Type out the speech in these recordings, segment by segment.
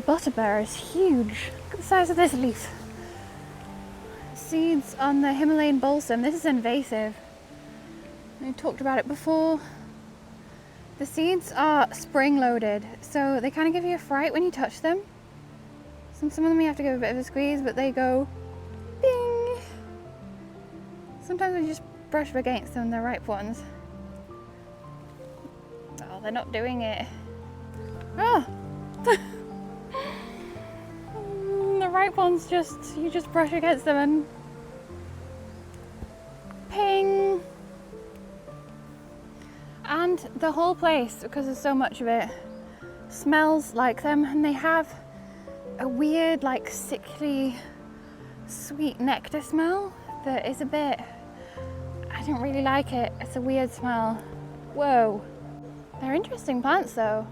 The butterbear is huge. Look at the size of this leaf. Seeds on the Himalayan balsam. This is invasive. I talked about it before. The seeds are spring-loaded, so they kind of give you a fright when you touch them. Some of them you have to give a bit of a squeeze, but they go bing. Sometimes when you just brush up against them, they're ripe ones. Oh, they're not doing it. Oh! The ripe ones you just brush against them and ping! And the whole place, because there's so much of it, smells like them, and they have a weird, like, sickly, sweet nectar smell that is a bit... I don't really like it. It's a weird smell. Whoa. They're interesting plants though.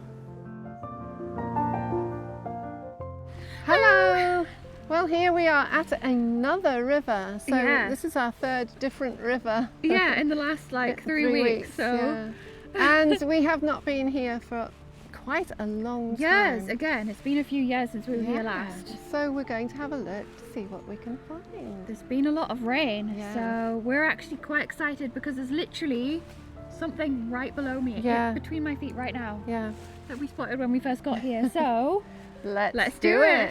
Hello! Well, here we are at another river. So Yeah. This is our third different river. Yeah, in the last like 3 weeks. So yeah. And we have not been here for quite a long time. yes, again, it's been a few years since we were here last. So we're going to have a look to see what we can find. There's been a lot of rain, Yeah. so we're actually quite excited because there's literally something right below me, Yeah. between my feet right now, Yeah. that we spotted when we first got here. So Let's do it.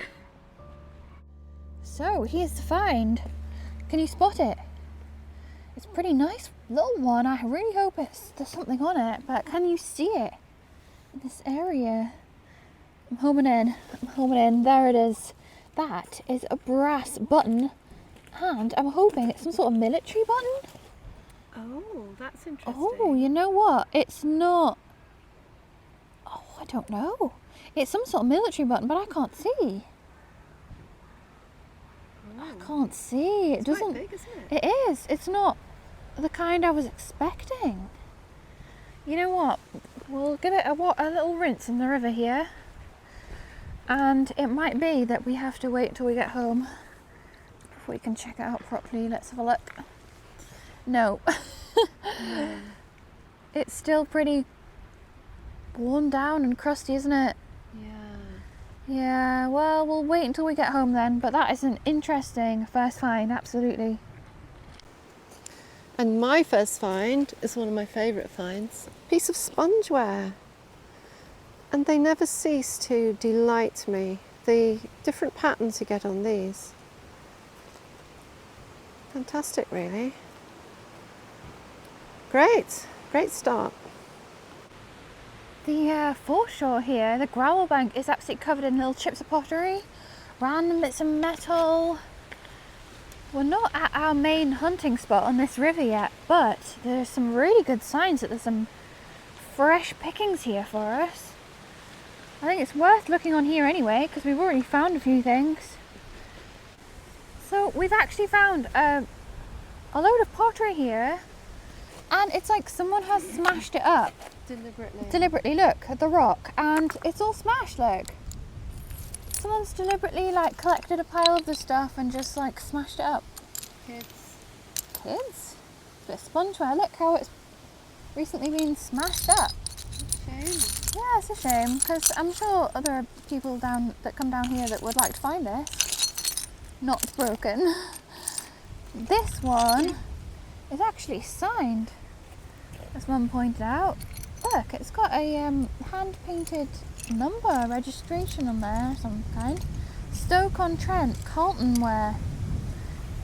So here's the find. Can you spot it? It's a pretty nice little one. I really hope there's something on it, but can you see it in this area? I'm homing in. There it is. That is a brass button, and I'm hoping it's some sort of military button. Oh, that's interesting. Oh, you know what? It's not. Oh, I don't know. It's some sort of military button, but I can't see. I can't see. It doesn't. Quite big, isn't it? It is. It's not the kind I was expecting. You know what? We'll give it a little rinse in the river here. And it might be that we have to wait till we get home before we can check it out properly. Let's have a look. No. It's still pretty worn down and crusty, isn't it? Yeah, well, we'll wait until we get home then, but that is an interesting first find, absolutely. And my first find is one of my favourite finds. A piece of spongeware. And they never cease to delight me. The different patterns you get on these. Fantastic, really. Great start. The foreshore here, the gravel bank, is absolutely covered in little chips of pottery, random bits of metal. We're not at our main hunting spot on this river yet, but there's some really good signs that there's some fresh pickings here for us. I think it's worth looking on here anyway, because we've already found a few things. So we've actually found a load of pottery here, and it's like someone has smashed it up. Deliberately, look at the rock, and it's all smashed, look. Someone's deliberately like collected a pile of the stuff and just like smashed it up. Kids? It's a bit of spongeware, look how it's recently been smashed up. Shame. Yeah, it's a shame, because I'm sure other people that come down here that would like to find this. Not broken. This one is actually signed, as Mum pointed out. Look, it's got a hand-painted number, registration on there of some kind. Stoke-on-Trent, Carlton Ware,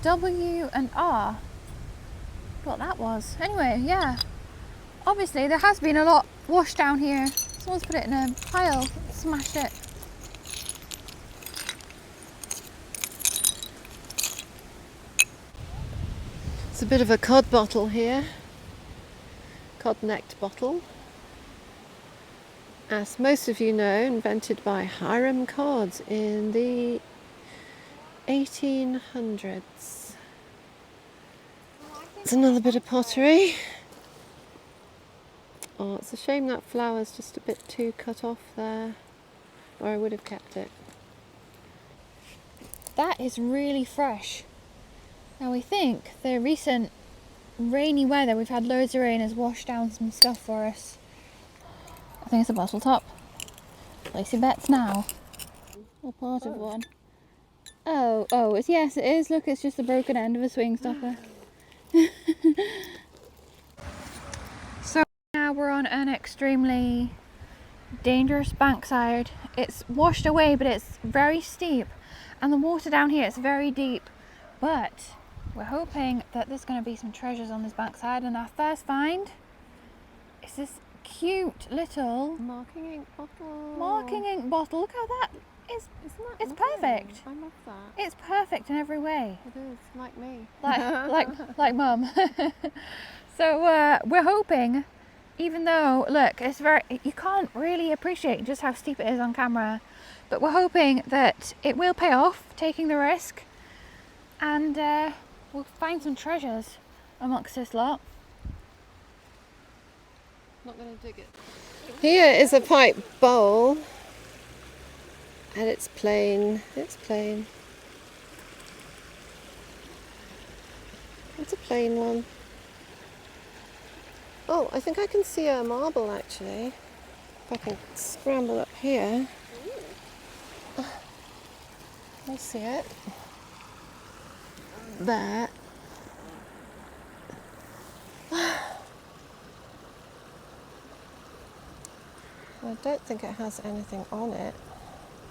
W and R. What that was. Anyway, yeah. Obviously, there has been a lot washed down here. Someone's put it in a pile, smashed it. It's a bit of a cod bottle here. Cod-necked bottle. As most of you know, invented by Hiram Cod in the 1800s. It's another bit of pottery. Oh, it's a shame that flower's just a bit too cut off there, or I would have kept it. That is really fresh. Now we think the recent rainy weather, we've had loads of rain, has washed down some stuff for us. I think it's a bottle top. Place your bets now. Or part of one. Oh, yes it is. Look, it's just the broken end of a swing stopper. So now we're on an extremely dangerous bankside. It's washed away, but it's very steep. And the water down here is very deep. But we're hoping that there's going to be some treasures on this bankside. And our first find is this cute little Marking ink bottle. marking ink bottle. Look how that is. Isn't that It's lovely? perfect. I love that. It's perfect in every way. It is, like me. Like mum. So we're hoping, even though look, it's you can't really appreciate just how steep it is on camera, but we're hoping that it will pay off taking the risk, and we'll find some treasures amongst this lot. Not going to dig it. Here is a pipe bowl, and it's plain. It's plain. It's a plain one. Oh, I think I can see a marble actually. If I can scramble up here. I'll see it. There. I don't think it has anything on it,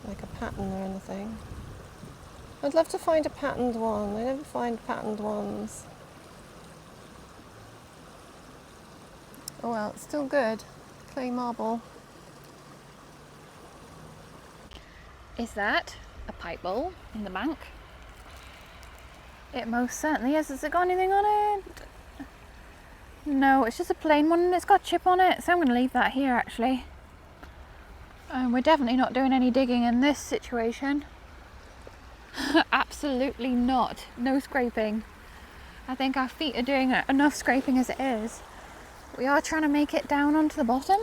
like a pattern or anything. I'd love to find a patterned one. I never find patterned ones. Oh well, it's still good. Clay marble. Is that a pipe bowl in the bank? It most certainly is. Has it got anything on it? No, it's just a plain one and it's got a chip on it, so I'm going to leave that here actually. We're definitely not doing any digging in this situation. Absolutely not. No scraping. I think our feet are doing enough scraping as it is. We are trying to make it down onto the bottom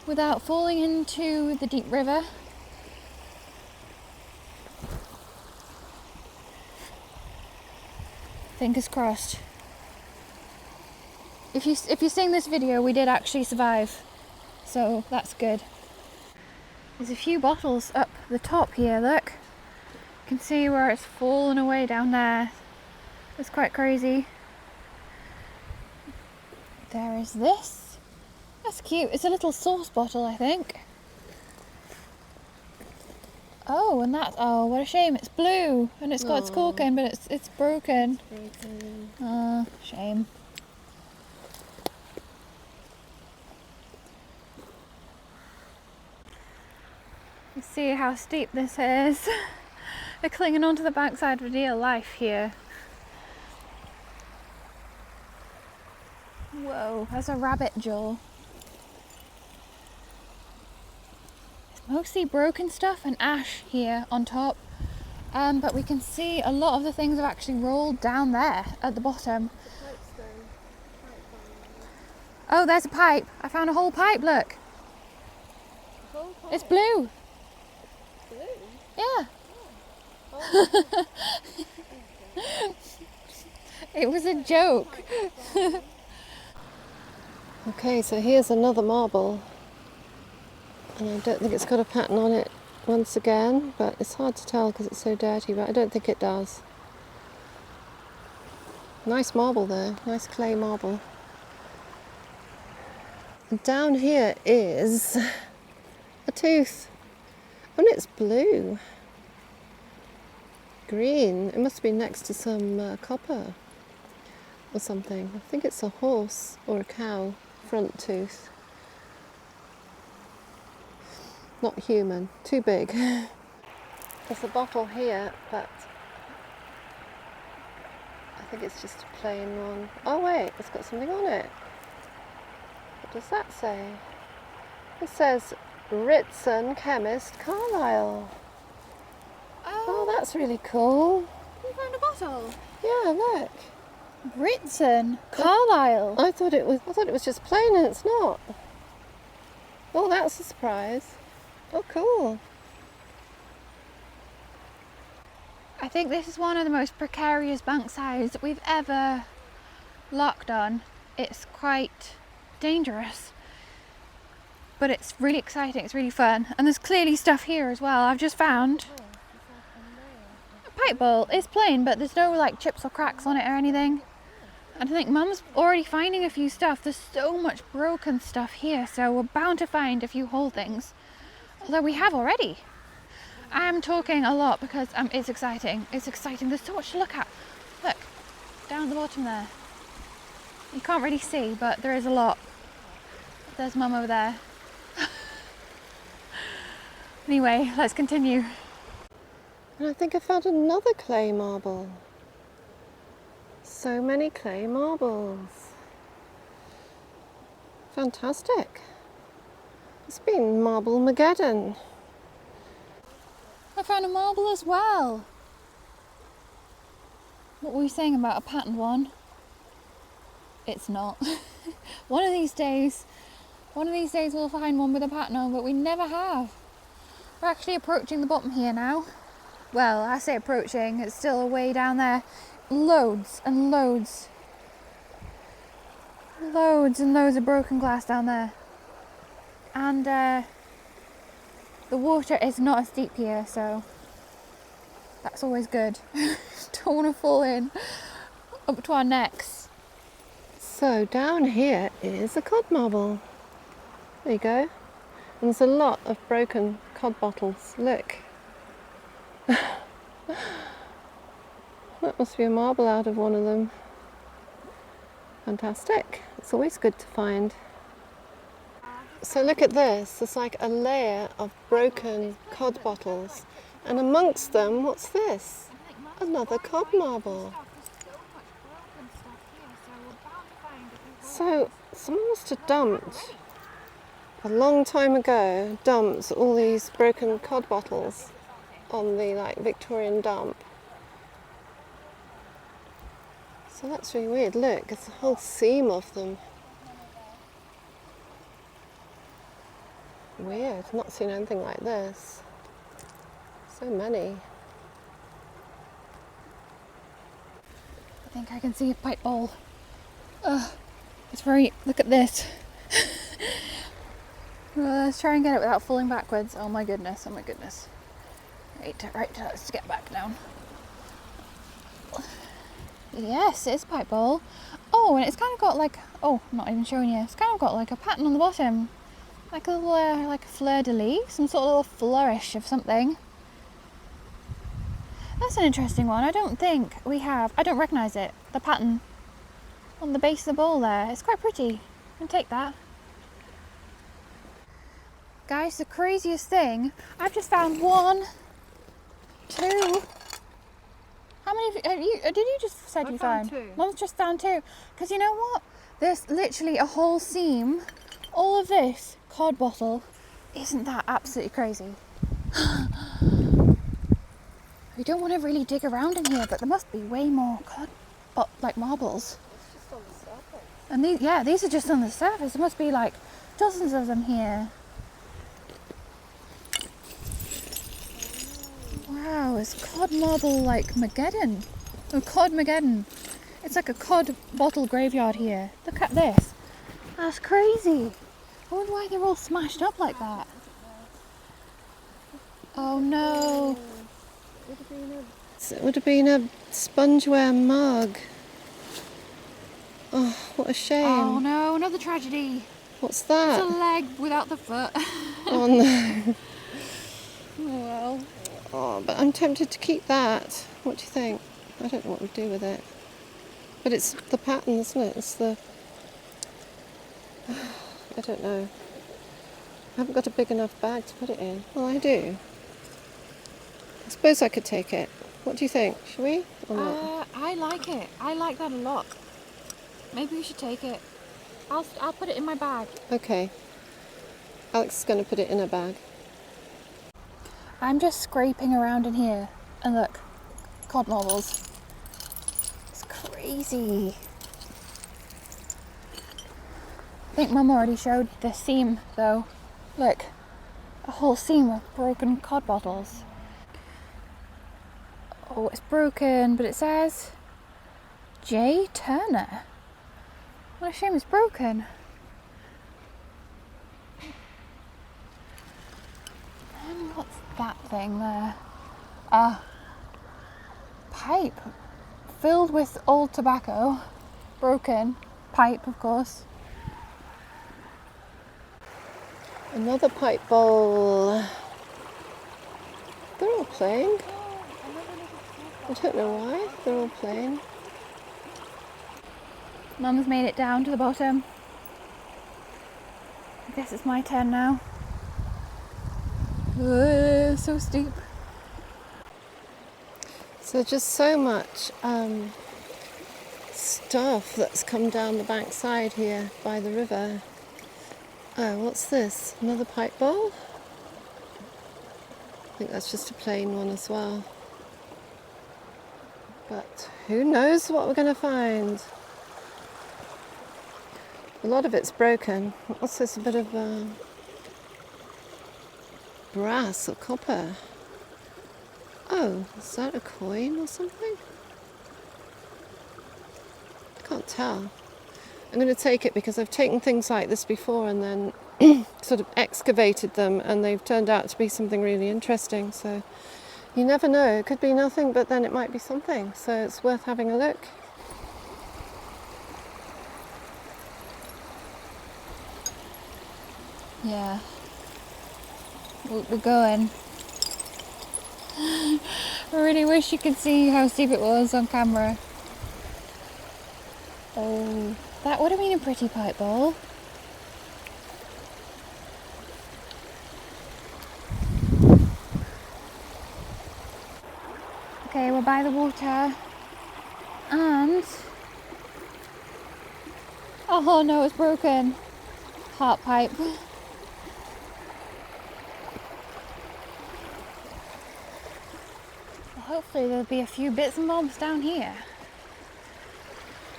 without falling into the deep river. Fingers crossed. If you're seeing this video, we did actually survive, so that's good. There's a few bottles up the top here, look. You can see where it's fallen away down there. It's quite crazy. There is this. That's cute. It's a little sauce bottle, I think. Oh, and that's, oh, what a shame. It's blue and it's got its cork in, but it's broken. Oh, shame. You see how steep this is. They're clinging onto the backside for dear life here. Whoa, there's a rabbit jaw. It's mostly broken stuff and ash here on top. But we can see a lot of the things have actually rolled down there at the bottom. Oh, there's a pipe. I found a whole pipe, look. It's blue. Yeah. Oh. It was a joke. Okay, so here's another marble. And I don't think it's got a pattern on it once again, but it's hard to tell because it's so dirty, but I don't think it does. Nice marble there, nice clay marble. And down here is a tooth. And it's blue. Green. It must be next to some copper or something. I think it's a horse or a cow front tooth. Not human. Too big. There's a bottle here, but I think it's just a plain one. Oh wait, it's got something on it. What does that say? It says Ritson Chemist Carlisle. Oh, that's really cool. You found a bottle? Yeah, look. Ritson Carlisle. I thought it was just plain and it's not. Oh, that's a surprise. Oh, cool. I think this is one of the most precarious banksides that we've ever locked on. It's quite dangerous. but it's really exciting, it's really fun. And there's clearly stuff here as well. I've just found a pipe bowl. It's plain, but there's no like chips or cracks on it or anything. And I think Mum's already finding a few stuff. There's so much broken stuff here, so we're bound to find a few whole things. Although we have already. I'm talking a lot because it's exciting. It's exciting. There's so much to look at. Look, down at the bottom there. You can't really see, but there is a lot. There's Mum over there. Anyway, let's continue. And I think I found another clay marble. So many clay marbles. Fantastic. It's been Marble-mageddon. I found a marble as well. What were we saying about a patterned one? It's not. One of these days we'll find one with a pattern on, but we never have. We're actually approaching the bottom here now. Well, I say approaching, it's still way down there. Loads and loads. Loads and loads of broken glass down there. And the water is not as deep here, so that's always good. Don't want to fall in up to our necks. So down here is a cod marble. There you go. And there's a lot of broken cod bottles. Look. That must be a marble out of one of them. Fantastic. It's always good to find. So look at this. It's like a layer of broken cod bottles. And amongst them, what's this? Another cod marble. So someone must have dumped, a long time ago, dumped all these broken cod bottles on the Victorian dump. So that's really weird. Look, there's a whole seam of them. Weird, I've not seen anything like this. So many. I think I can see a pipe bowl. It's very, look at this. Let's try and get it without falling backwards. Oh my goodness, oh my goodness. Right, let's get back down. Yes, it's a pipe bowl. Oh, and it's kind of got like, oh, I'm not even showing you. It's kind of got like a pattern on the bottom. Like a little, like a fleur-de-lis, some sort of little flourish of something. That's an interesting one. I don't recognise it, the pattern on the base of the bowl there. It's quite pretty. I'll take that. Guys, the craziest thing, I've just found 1, 2. How many did you just said you found? 2. Mum's just found 2. Because you know what? There's literally a whole seam. All of this cod bottle. Isn't that absolutely crazy? We don't want to really dig around in here, but there must be way more cod, like marbles. It's just on the surface. And these are just on the surface. There must be like dozens of them here. Wow, it's cod marble like Mageddon. Oh, cod Mageddon. It's like a cod bottle graveyard here. Look at this. That's crazy. I wonder why they're all smashed up like that. Oh no. It would have been a spongeware mug. Oh, what a shame. Oh no, another tragedy. What's that? It's a leg without the foot. Oh no. Oh well. Oh, but I'm tempted to keep that. What do you think? I don't know what we'd do with it. But it's the pattern, isn't it? It's the... I don't know. I haven't got a big enough bag to put it in. Well, I do. I suppose I could take it. What do you think? Should we? Or not? I like it. I like that a lot. Maybe we should take it. I'll put it in my bag. Okay. Alex is going to put it in her bag. I'm just scraping around in here. And look, cod marbles. It's crazy. I think Mum already showed the seam though. Look, a whole seam of broken cod bottles. Oh, it's broken, but it says J. Turner. What a shame it's broken. that thing there? A pipe filled with old tobacco, broken pipe, of course. Another pipe bowl. They're all playing. I don't know why, they're all playing. Mum's made it down to the bottom. I guess it's my turn now. So steep. So just so much stuff that's come down the bankside here by the river. Oh, what's this? Another pipe bowl? I think that's just a plain one as well. But who knows what we're going to find? A lot of it's broken. What's this? A bit of brass or copper. Oh, is that a coin or something? I can't tell. I'm going to take it because I've taken things like this before and then sort of excavated them and they've turned out to be something really interesting. So you never know. It could be nothing, but then it might be something. So it's worth having a look. Yeah. We're going. I really wish you could see how steep it was on camera. Oh, that would have been a pretty pipe bowl. Okay, we're by the water. And... oh no, it's broken. Heart pipe. Hopefully there'll be a few bits and bobs down here.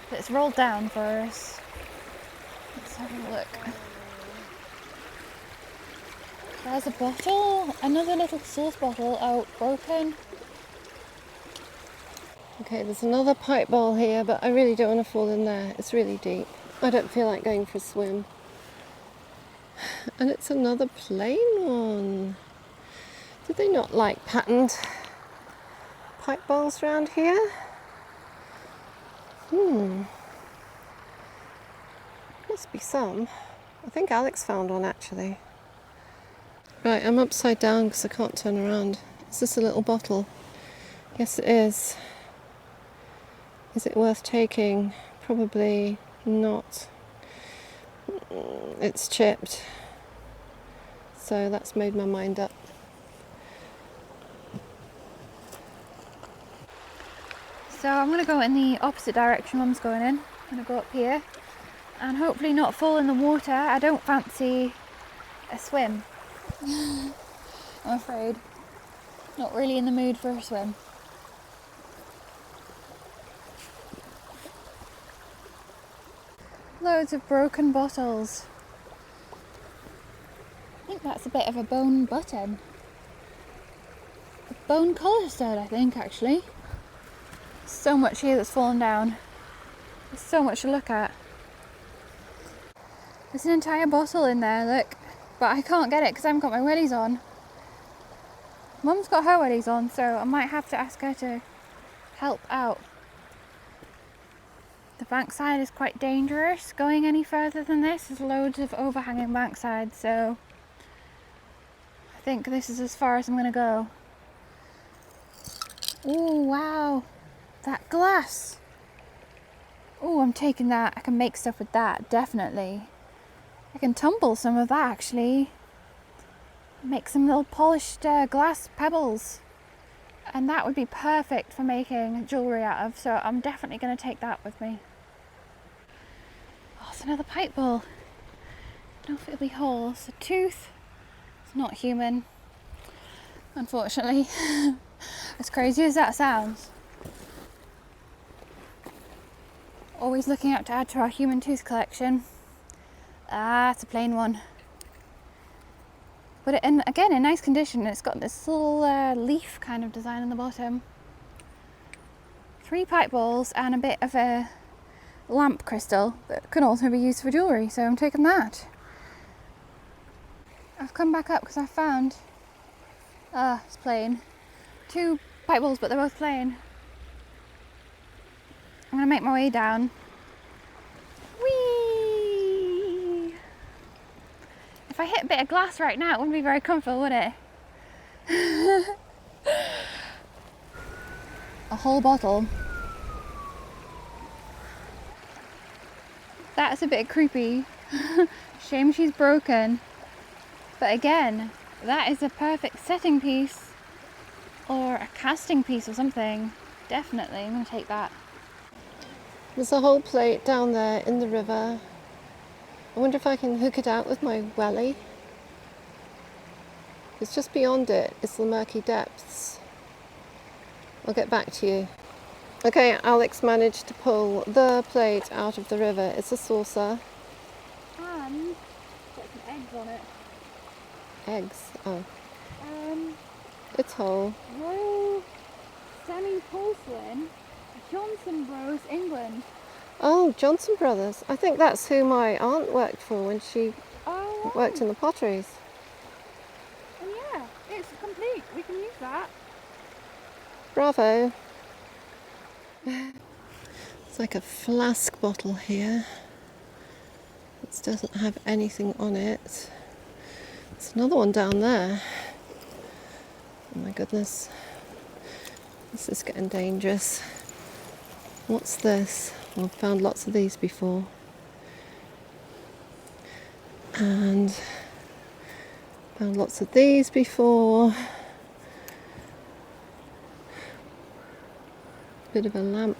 Let's roll down first. Let's have a look. There's a bottle, another little sauce bottle out, broken. Okay, there's another pipe bowl here, but I really don't want to fall in there. It's really deep. I don't feel like going for a swim. And it's another plain one. Did they not like patterned pipe bowls around here? Must be some. I think Alex found one actually. Right, I'm upside down because I can't turn around. Is this a little bottle? Yes, it is. Is it worth taking? Probably not. It's chipped. So that's made my mind up. So I'm going to go in the opposite direction Mum's going in. I'm going to go up here and hopefully not fall in the water. I don't fancy a swim. I'm afraid. Not really in the mood for a swim. Loads of broken bottles. I think that's a bit of a bone button. A bone collar stud, I think, actually. So much here that's fallen down. There's so much to look at. There's an entire bottle in there, look. But I can't get it because I haven't got my wellies on. Mum's got her wellies on, so I might have to ask her to help out. The bankside is quite dangerous. Going any further than this, there's loads of overhanging bankside, so I think this is as far as I'm going to go. Oh wow, that glass. Oh, I'm taking that. I can make stuff with that, definitely. I can tumble some of that actually. Make some little polished glass pebbles. And that would be perfect for making jewellery out of, so I'm definitely going to take that with me. Oh, it's another pipe bowl. I don't know if it'll be whole. It's a tooth. It's not human, unfortunately. As crazy as that sounds. Always looking out to add to our human tooth collection. Ah, it's a plain one. But again, in nice condition. It's got this little leaf kind of design on the bottom. 3 pipe bowls and a bit of a lamp crystal that can also be used for jewellery, so I'm taking that. I've come back up because I found Ah, it's plain. 2 pipe bowls, but they're both plain. I'm gonna make my way down. Whee! If I hit a bit of glass right now, it wouldn't be very comfortable, would it? A whole bottle. That's a bit creepy. Shame she's broken. But again, that is a perfect setting piece or a casting piece or something. Definitely, I'm gonna take that. There's a whole plate down there in the river. I wonder if I can hook it out with my welly. It's just beyond it. It's the murky depths. I'll get back to you. Okay, Alex managed to pull the plate out of the river. It's a saucer. And got some eggs on it. Eggs? Oh. It's whole. Royal semi-porcelain, Johnson Bros, England. Oh, Johnson Brothers. I think that's who my aunt worked for when she Oh, worked in the potteries. and yeah, it's complete. We can use that. Bravo. It's like a flask bottle here. It doesn't have anything on it. There's another one down there. Oh my goodness. This is getting dangerous. What's this? Well, I've found lots of these before. And found lots of these before. Bit of a lamp.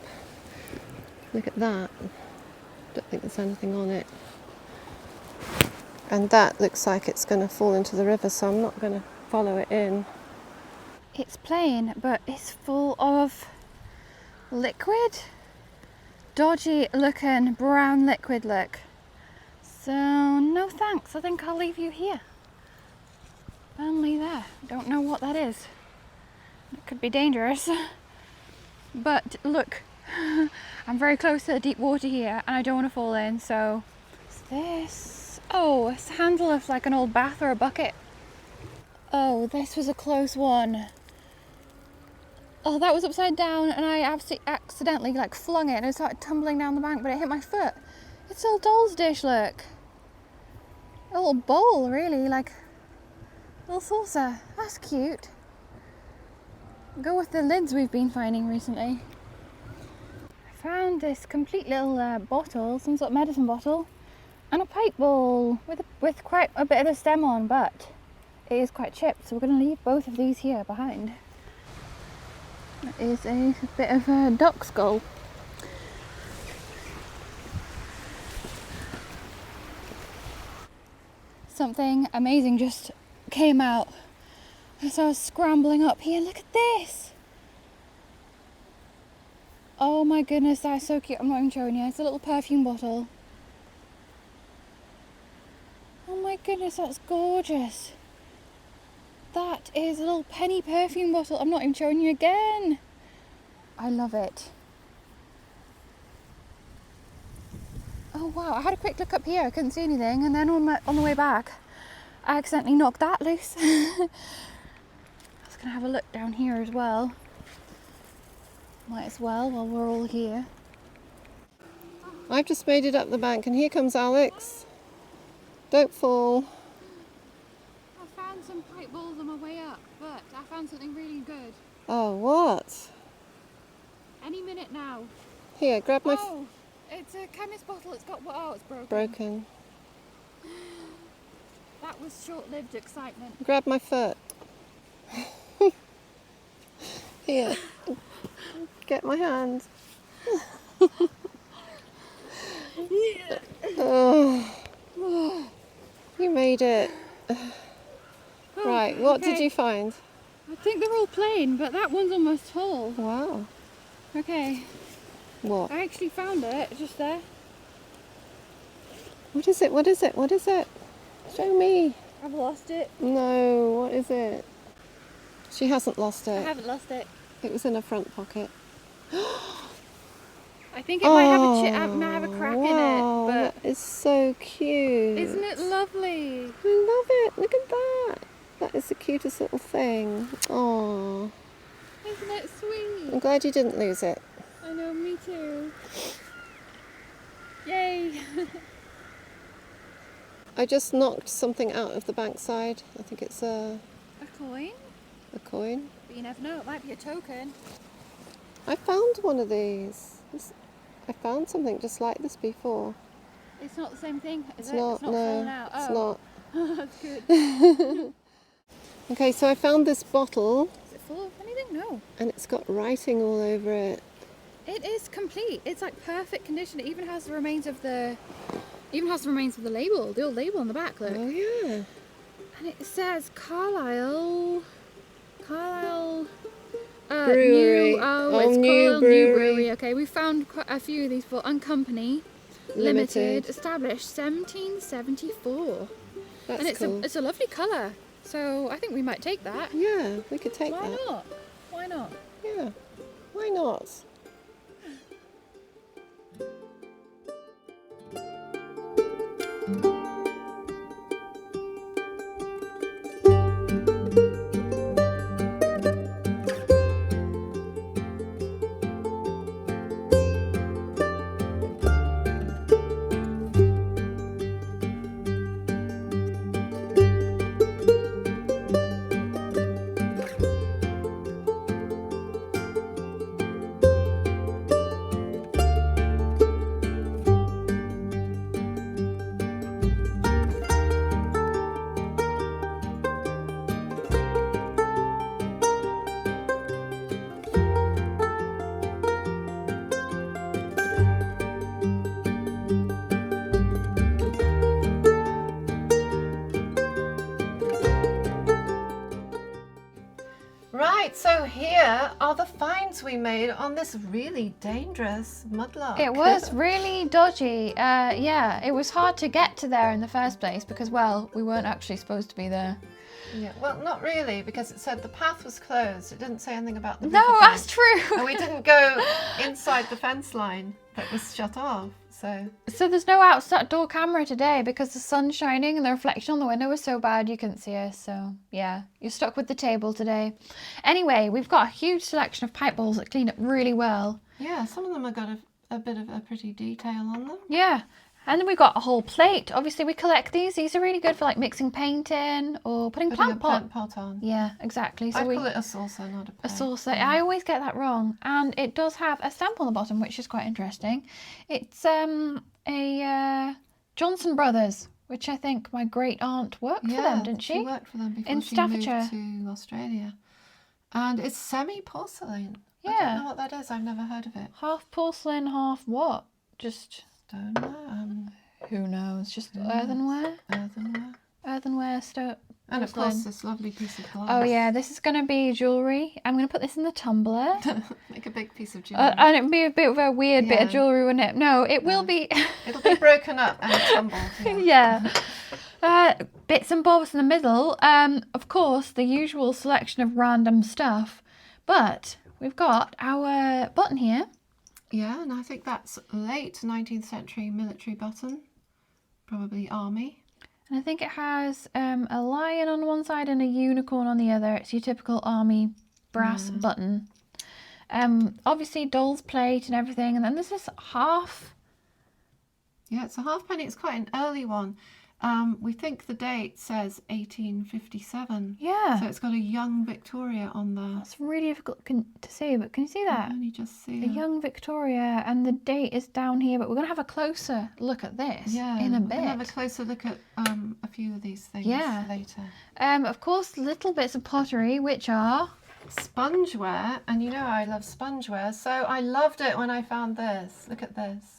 Look at that. Don't think there's anything on it. And that looks like it's going to fall into the river, so I'm not going to follow it in. It's plain, but it's full of liquid. Dodgy looking brown liquid look. So no thanks, I think I'll leave you here. Only there. Don't know what that is. It could be dangerous. But look, I'm very close to the deep water here and I don't want to fall in, so what's this? Oh, it's the handle of like an old bath or a bucket. Oh, this was a close one. Oh, that was upside down and I accidentally like flung it and it started tumbling down the bank, but it hit my foot. It's a little doll's dish, look. A little bowl, really, like a little saucer. That's cute. Go with the lids we've been finding recently. I found this complete little bottle, some sort of medicine bottle, and a pipe bowl with quite a bit of a stem on, but it is quite chipped, so we're going to leave both of these here behind. That is a bit of a duck skull. Something amazing just came out as I was scrambling up here. Look at this! Oh my goodness, that's so cute. I'm not even showing you. It's a little perfume bottle. Oh my goodness, that's gorgeous. That is a little penny perfume bottle. I'm not even showing you again. I love it. Oh wow, I had a quick look up here. I couldn't see anything, and then on the way back I accidentally knocked that loose. I was gonna have a look down here as well. Might as well while we're all here. I've just made it up the bank and here comes Alex. Don't fall. I found some pipe bowls on my way up, but I found something really good. Oh, what? Any minute now. Here, grab my... Oh, it's a chemist bottle. It's got... Oh, it's broken. broken. That was short-lived excitement. Grab my foot. Here. Get my hand. Oh, you made it. Right, what did you find? I think they're all plain, but that one's almost full. Wow. Okay. What? I actually found it just there. What is it? What is it? What is it? Show me. I've lost it. No, what is it? She hasn't lost I it. haven't lost it. It was in her front pocket. I think it might have a crack in it, but that is so cute. isn't it lovely? I love it. Look at that. That is the cutest little thing. Oh, Isn't it sweet? I'm glad you didn't lose it. I know, me too. Yay! I just knocked something out of the bankside. I think it's a coin? coin. But you never know, it might be a token. I found one of these. I found something just like this before. It's not the same thing, is It's it? not, It's not no, fallen out. it's Oh. not. That's good. Okay, so I found this bottle Is it full of anything? No. and it's got writing all over it. It is complete. It's like perfect condition. It even has the remains of the label, the old label on the back, look. Oh yeah. And it says Carlisle Brewery. New, Oh, it's New Carlisle Brewery. New Brewery. Okay, we found quite a few of these for Uncompany Limited, established 1774. That's And it's cool. a lovely colour. So I think we might take that. Yeah, we could take Why that. not? Why not? Yeah, why not? Right, so here are the finds we made on this really dangerous mudlark. It was really dodgy. Yeah, it was hard to get to there in the first place because, well, we weren't actually supposed to be there. Yeah, well, not really, because it said the path was closed. It didn't say anything about the No, riverbank. that's true. And we didn't go inside the fence line that was shut off, so... So there's no outside door camera today because the sun's shining and the reflection on the window was so bad you couldn't see us. So yeah, you're stuck with the table today. Anyway, we've got a huge selection of pipe bowls that clean up really well. Yeah, some of them have got a bit of a pretty detail on them. Yeah. And then we've got a whole plate. Obviously we collect these. These are really good for like mixing paint in or putting Putting plant a pot. plant pot on. Yeah, exactly. So I call it a saucer, not a plate. a saucer. I always get that wrong. And it does have a stamp on the bottom, which is quite interesting. It's a Johnson Brothers, which I think my great aunt worked for them, didn't she? She worked for them before In she Staffordshire. moved to Australia. And it's semi-porcelain. I Yeah. don't know what that is. I've never heard of it. Half porcelain, half what? Just Don't know. who knows? Just earthenware. Earthenware stuff. And of course this lovely piece of glass. Oh yeah, this is going to be jewellery. I'm going to put this in the tumbler. Make a big piece of jewellery. And it'd be a bit of a weird bit of Yeah. jewellery, wouldn't it? No, it will be. It'll be broken up and tumbled. Yeah. Yeah. Bits and bobs in the middle. Of course, the usual selection of random stuff. But we've got our button here. Yeah, and I think that's late 19th century military button. Probably army. And I think it has a lion on one side and a unicorn on the other. It's your typical army brass button. Obviously doll's plate and everything. And then this is half. Yeah, it's a halfpenny. It's quite an early one. We think the date says 1857. Yeah. So it's got a young Victoria on there. That's really difficult to see, but can you see I that? can only just see The it. young Victoria, and the date is down here, but we're going to have a closer look at this in a we're bit. gonna have a closer look at a few of these things later. Of course, little bits of pottery, which are... Spongeware, and you know I love spongeware, so I loved it when I found this. Look at this.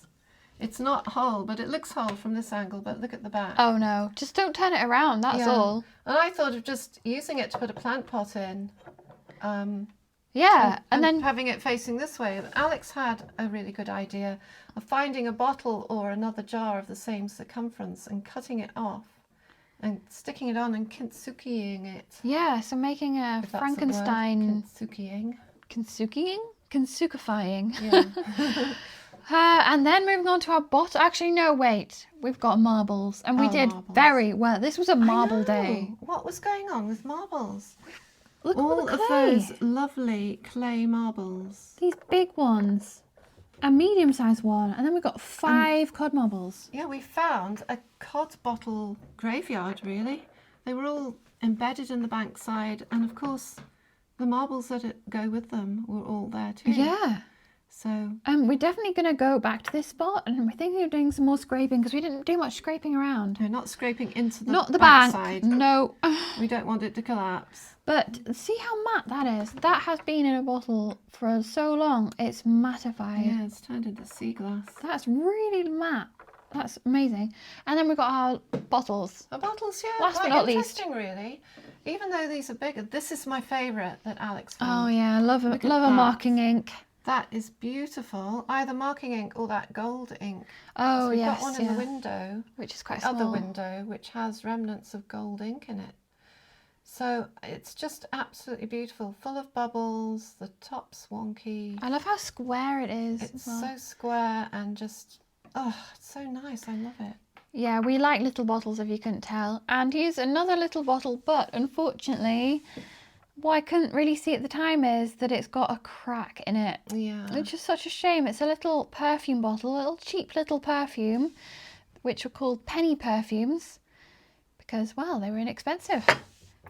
It's not whole, but it looks whole from this angle, but look at the back. Oh no, just don't turn it around, that's all. And I thought of just using it to put a plant pot in. Yeah, and then... having it facing this way. Alex had a really good idea of finding a bottle or another jar of the same circumference and cutting it off and sticking it on and kintsugiing it. Yeah, so making a If that's Frankenstein... Kintsugiing. Kintsugiing? Kintsuifying. Yeah. And then moving on to our bottle. Actually, no, wait. We've got marbles. And we did marbles. very well. This was a marble I know. day. What was going on with marbles? Look at All all the of clay. those lovely clay marbles. These big ones. A medium-sized one. And then we've got 5 cod marbles. Yeah, we found a cod bottle graveyard, really. They were all embedded in the bankside, and of course the marbles that go with them were all there too. Yeah. So We're definitely going to go back to this spot, and we're thinking of doing some more scraping because we didn't do much scraping around. we're not scraping into the Not the backside. bank, no. We don't want it to collapse. But see how matte that is? That has been in a bottle for so long. It's mattified. Yeah, it's turned into sea glass. That's really matte. That's amazing. And then we've got our bottles. The bottles, yeah, Last but quite not least. interesting, really. Even though these are bigger, this is my favourite that Alex Oh found. yeah, love a Look at a that. marking ink. That is beautiful. Either marking ink or that gold ink. Oh So we've yes, got one in the window, which is quite the other small. window, which has remnants of gold ink in it. So it's just absolutely beautiful, full of bubbles, the top's wonky. I love how square it is. It's as well. so square and just, oh, it's so nice. I love it. Yeah, we like little bottles if you couldn't tell. And here's another little bottle, but unfortunately, what I couldn't really see at the time is that it's got a crack in it. Yeah. Which is such a shame. It's a little perfume bottle, a little cheap little perfume, which were called penny perfumes because, well, they were inexpensive.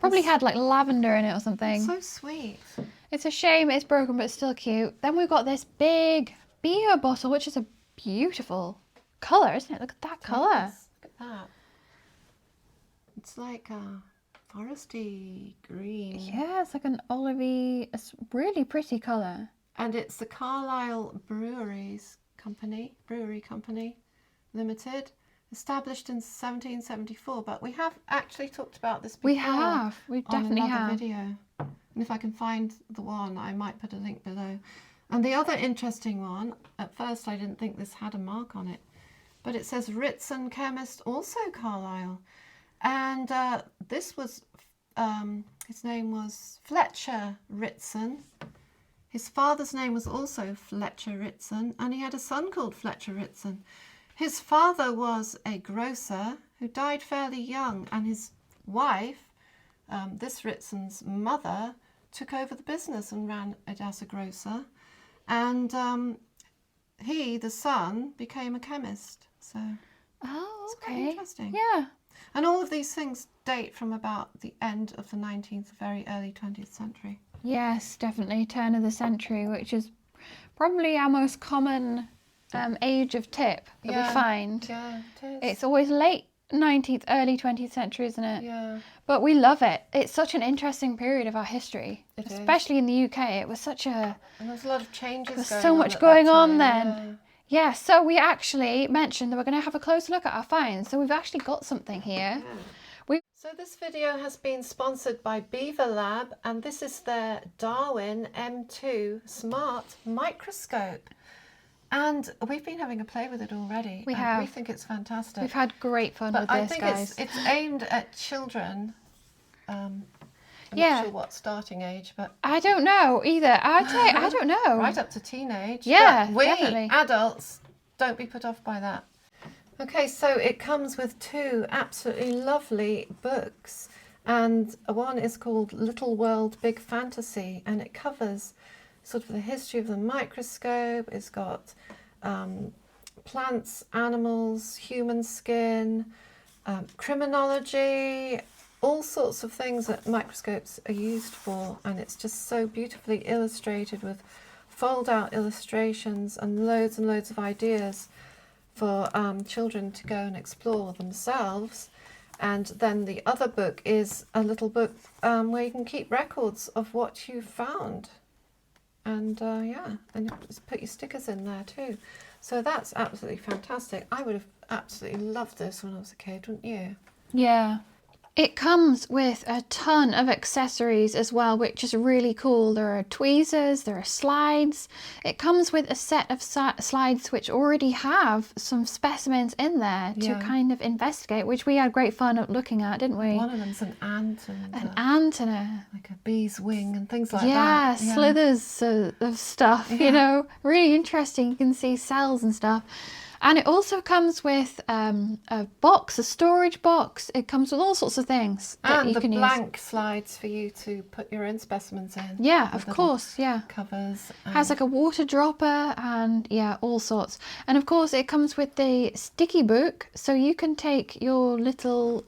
Probably had like lavender in it or something. So sweet. It's a shame it's broken, but it's still cute. Then we've got this big beer bottle, which is a beautiful colour, isn't it? Look at that colour. Yes, look at that. It's like a foresty green. Yeah, it's like an olivey, it's really pretty colour. And it's the Carlisle Brewery Company Limited, established in 1774. But we have actually talked about this before. We have. We definitely on another have. video. And if I can find the one, I might put a link below. And the other interesting one, at first I didn't think this had a mark on it, but it says Ritson Chemist, also Carlisle. And this was, his name was Fletcher Ritson. His father's name was also Fletcher Ritson, and he had a son called Fletcher Ritson. His father was a grocer who died fairly young, and his wife, this Ritson's mother, took over the business and ran it as a grocer. And he, the son, became a chemist. So Oh, it's quite okay. interesting. Yeah. And all of these things date from about the end of the 19th, very early 20th century. Yes, definitely. Turn of the century, which is probably our most common age of tip that we find. Yeah, it is. It's always late 19th, early 20th century, isn't it? Yeah. But we love it. It's such an interesting period of our history, It is. especially in the UK. It was such a... And there's a lot of changes There's going so on much at going that on time, then. Yeah, so we actually mentioned that we're going to have a closer look at our finds. So we've actually got something here. So this video has been sponsored by Beaverlab, and this is their Darwin M2 Smart Microscope. And we've been having a play with it already. We and have. We think it's fantastic. We've had great fun but with I this, think guys. it's aimed at children. I'm Yeah. not sure what starting age, but I don't know either. I'd say, I don't know. right up to teenage. Yeah, but we definitely. adults, don't be put off by that. Okay, so it comes with 2 absolutely lovely books, and one is called Little World Big Fantasy, and it covers sort of the history of the microscope. It's got plants, animals, human skin, criminology, all sorts of things that microscopes are used for, and it's just so beautifully illustrated with fold-out illustrations and loads of ideas for children to go and explore themselves. And then the other book is a little book where you can keep records of what you found. And yeah, and you just put your stickers in there too. So that's absolutely fantastic. I would have absolutely loved this when I was a kid, wouldn't you? Yeah. It comes with a ton of accessories as well, which is really cool. There are tweezers, there are slides. It comes with a set of slides which already have some specimens in there to kind of investigate, which we had great fun at looking at, didn't we? One of them's an ant and an ant and a like a bee's wing and things like that. Yeah, slithers of stuff, you know, really interesting. You can see cells and stuff. And it also comes with a box, a storage box. It comes with all sorts of things that you can use. And the blank slides for you to put your own specimens in. Yeah, of course, yeah. Covers. Has like a water dropper and yeah, all sorts. And of course it comes with the sticky book, so you can take your little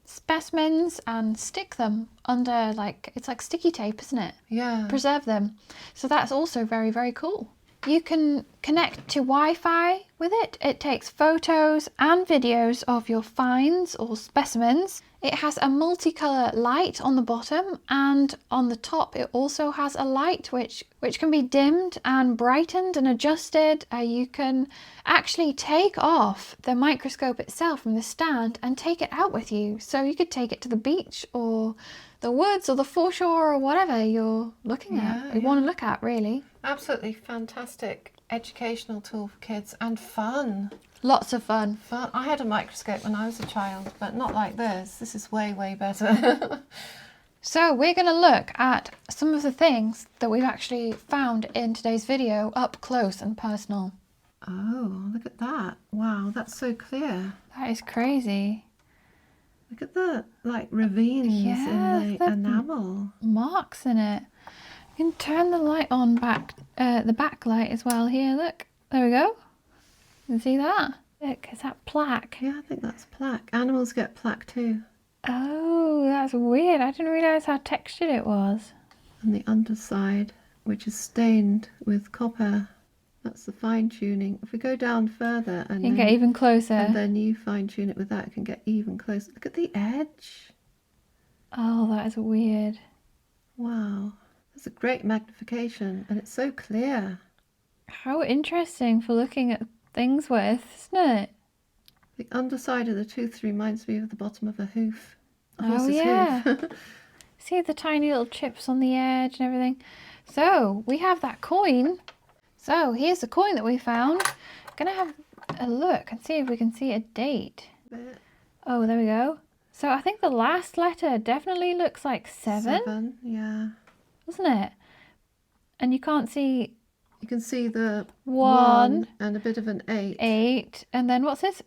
specimens and stick them under, like, it's like sticky tape, isn't it? Yeah. Preserve them. So that's also very, very cool. You can connect to Wi-Fi with it. It takes photos and videos of your finds or specimens. It has a multicolour light on the bottom, and on the top it also has a light which can be dimmed and brightened and adjusted. You can actually take off the microscope itself from the stand and take it out with you. So you could take it to the beach or the woods or the foreshore or whatever you're looking at, you want to look at, really. Absolutely fantastic educational tool for kids, and fun. Lots of fun. Fun. I had a microscope when I was a child, but not like this. This is way, way better. So we're going to look at some of the things that we've actually found in today's video up close and personal. Oh, look at that. Wow, that's so clear. That is crazy. Look at the, like, ravines in the enamel. Marks in it. You can turn the light on back, the backlight as well here, look. There we go. You can see that? Look, is that plaque? Yeah, I think that's plaque. Animals get plaque too. Oh, that's weird. I didn't realise how textured it was. And the underside, which is stained with copper. That's the fine tuning. If we go down further and you can get even closer. And then you fine tune it with that, it can get even closer. Look at the edge. Oh, that is weird. Wow. That's a great magnification, and it's so clear. How interesting for looking at things with, isn't it? The underside of the tooth reminds me of the bottom of a hoof. A Oh horse's yeah. hoof. See the tiny little chips on the edge and everything. So we have that coin. So here's the coin that we found. Gonna have a look and see if we can see a date. Oh, there we go. So I think the last letter definitely looks like 7. 7, yeah. Doesn't it? And you can't see. You can see the 1 and a bit of an 8. 8, and then what's this?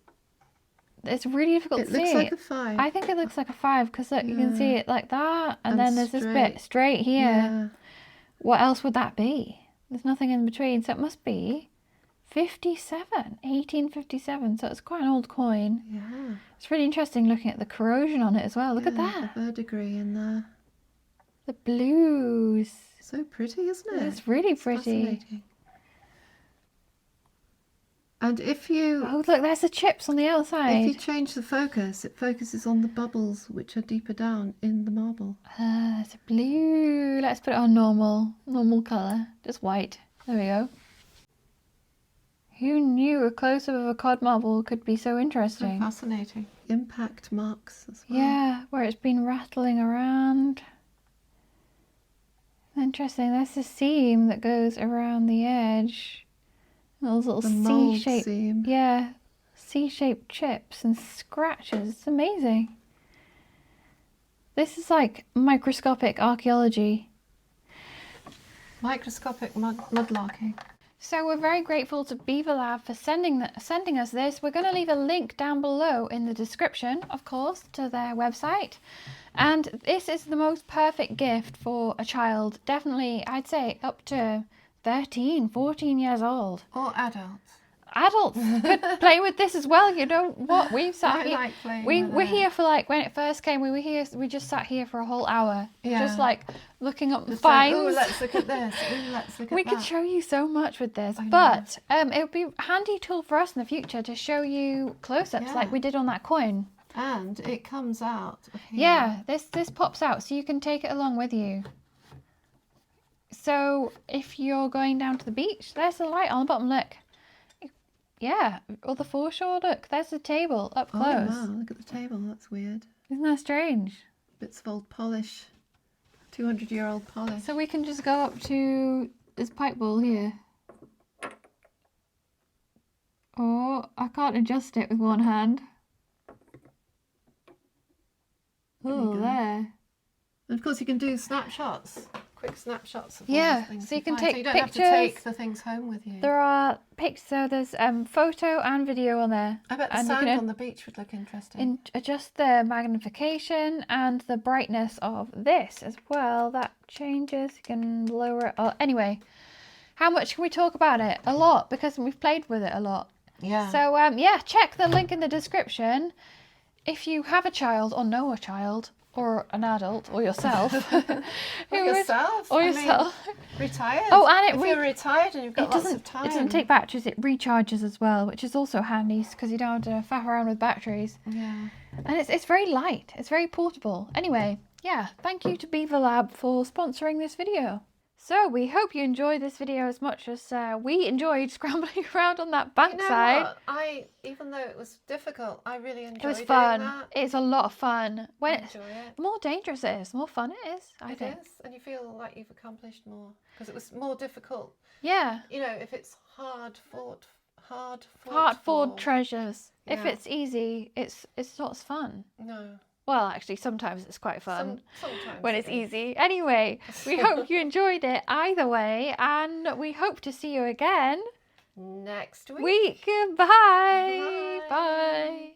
It's really difficult to see. It looks like a 5. I think it looks like a 5 because look, you can see it like that, and then there's this bit straight here. Yeah. What else would that be? There's nothing in between, so it must be 1857. So it's quite an old coin. Yeah. It's really interesting looking at the corrosion on it as well. Look at that. The verdigris in there. The blues. So pretty, isn't it? It's really pretty. Fascinating. And if you... Oh, look, there's the chips on the outside. If you change the focus, it focuses on the bubbles which are deeper down in the marble. There's a blue. Let's put it on normal colour. Just white. There we go. Who knew a close-up of a cod marble could be so interesting? So fascinating. Impact marks as well. Yeah, where it's been rattling around. Interesting. There's the seam that goes around the edge. Those little C-shaped, C-shaped chips and scratches. It's amazing. This is like microscopic archaeology. Microscopic mudlarking. So we're very grateful to Beaverlab for sending us this. We're going to leave a link down below in the description, of course, to their website. And this is the most perfect gift for a child. Definitely, I'd say up to 13, 14 years old. Or adults. Adults could play with this as well. You know what? We've sat here. Like we're here for, like, when it first came. We just sat here for a whole hour, just like looking up the finds. Oh, let's look at this. Ooh, let's look at we that. could show you so much with this, but it would be a handy tool for us in the future to show you close-ups like we did on that coin. And it comes out of here. Yeah, this pops out, so you can take it along with you. So if you're going down to the beach, there's the light on the bottom. Look. Yeah, or the foreshore, look, there's the table up close. Oh wow, look at the table, that's weird. Isn't that strange? Bits of old polish. 200-year-old polish. So we can just go up to this pipe bowl here. Oh, I can't adjust it with one hand. Oh, there. And of course you can do snapshots. Quick snapshots of all Yeah, the things so you can find. take So you don't pictures. have to take the things home with you. There are pictures, so there's photo and video on there. I bet the And you sand can on the beach would look interesting. adjust the magnification and the brightness of this as well. That changes. You can lower it. Oh, anyway, how much can we talk about it? A lot, because we've played with it a lot. Yeah. So yeah, check the link in the description if you have a child or know a child or an adult or yourself. Or yourself. Or I yourself. mean, retired. Oh, and if you're retired and you've got lots of time. It doesn't take batteries, it recharges as well, which is also handy because you don't have to faff around with batteries. Yeah. And it's very light, it's very portable. Anyway, yeah, thank you to Beaverlab for sponsoring this video. So we hope you enjoyed this video as much as we enjoyed scrambling around on that bankside. You know what? Even though it was difficult, I really enjoyed It was doing fun. that. It's a lot of fun. When I enjoy it. the more dangerous it is, the more fun it is, I think. It is, and you feel like you've accomplished more because it was more difficult. Yeah. You know, if it's hard fought Hard-fought treasures. If Yeah. it's easy, it's not as fun. No. Well, actually, sometimes it's quite fun Sometimes when it's it is. easy. Anyway, we hope you enjoyed it either way, and we hope to see you again Next week. Bye. Bye. Bye.